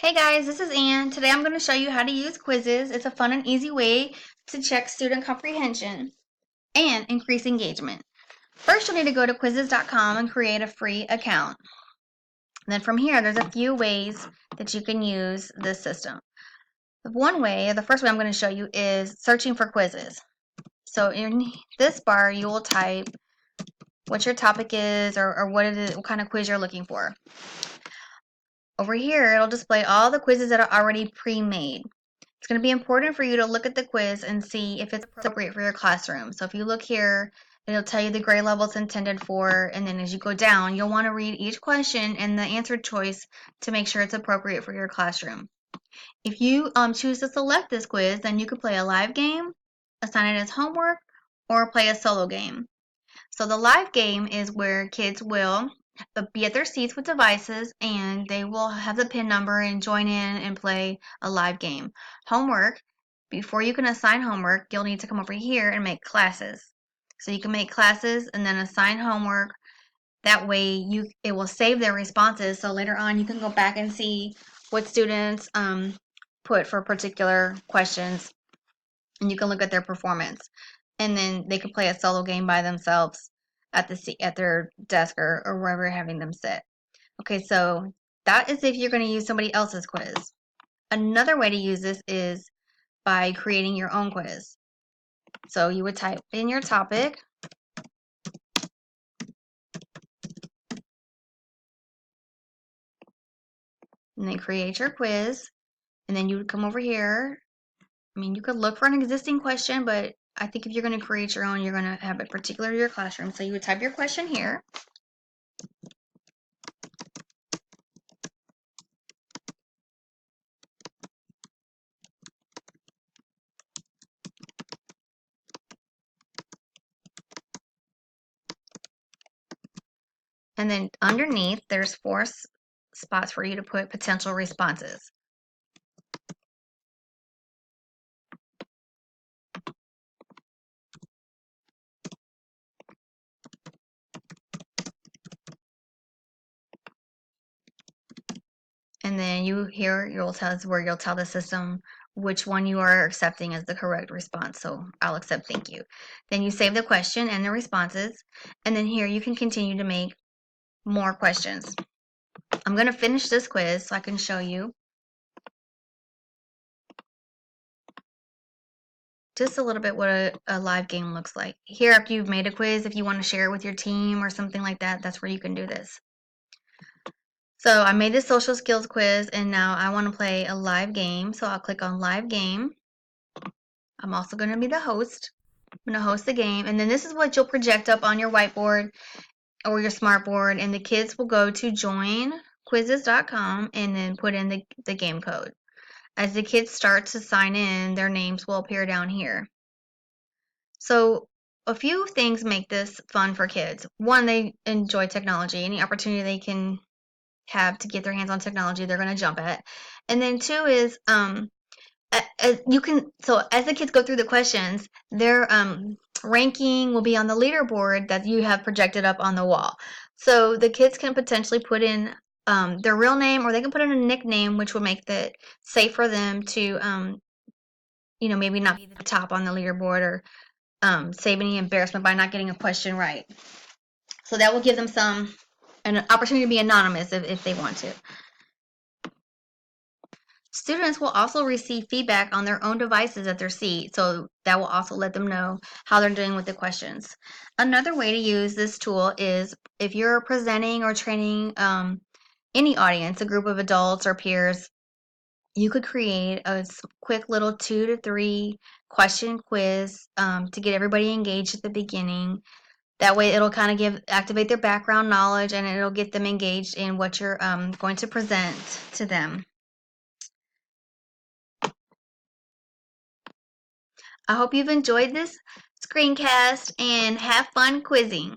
Hey guys, this is Ann. Today I'm going to show you how to use quizzes. It's a fun and easy way to check student comprehension and increase engagement. First, you'll need to go to quizzes.com and create a free account. And then from here, there's a few ways that you can use this system. The first way I'm going to show you is searching for quizzes. So in this bar, you will type what your topic is or what it is, what kind of quiz you're looking for. Over here, it'll display all the quizzes that are already pre-made. It's going to be important for you to look at the quiz and see if it's appropriate for your classroom. So if you look here, it'll tell you the grade level it's intended for, and then as you go down, you'll want to read each question and the answer choice to make sure it's appropriate for your classroom. If you choose to select this quiz, then you could play a live game, assign it as homework, or play a solo game. So the live game is where kids will be at their seats with devices and they will have the PIN number and join in and play a live game. Homework, before you can assign homework, you'll need to come over here and make classes. So you can make classes and then assign homework. That way it will save their responses, so later on you can go back and see what students put for particular questions, and you can look at their performance. And then they could play a solo game by themselves at their desk or wherever you're having them sit. Okay, so that is if you're going to use somebody else's quiz. Another way to use this is by creating your own quiz. So you would type in your topic, and then create your quiz, and then you would come over here. I mean, you could look for an existing question, but I think if you're going to create your own, you're going to have it particular to your classroom. So you would type your question here. And then underneath, there's four spots for you to put potential responses. And then you'll tell the system which one you are accepting as the correct response. So I'll accept thank you. Then you save the question and the responses. And then here you can continue to make more questions. I'm going to finish this quiz so I can show you just a little bit what a live game looks like. Here, after you've made a quiz, if you want to share it with your team or something like that, that's where you can do this. So I made this social skills quiz and now I want to play a live game. So I'll click on live game. I'm also going to be the host. I'm going to host the game. And then this is what you'll project up on your whiteboard or your smartboard. And the kids will go to joinquizzes.com and then put in the game code. As the kids start to sign in, their names will appear down here. So a few things make this fun for kids. One, they enjoy technology. Any opportunity they can have to get their hands on technology, they're going to jump at. And then two is as the kids go through the questions, their ranking will be on the leaderboard that you have projected up on the wall. So the kids can potentially put in their real name, or they can put in a nickname, which will make it safe for them to maybe not be the top on the leaderboard or save any embarrassment by not getting a question right. So that will give them an opportunity to be anonymous if they want to. Students will also receive feedback on their own devices at their seat, so that will also let them know how they're doing with the questions. Another way to use this tool is if you're presenting or training any audience, a group of adults or peers, you could create a quick little 2 to 3 question quiz to get everybody engaged at the beginning. That way it'll kind of activate their background knowledge and it'll get them engaged in what you're going to present to them. I hope you've enjoyed this screencast and have fun quizzing.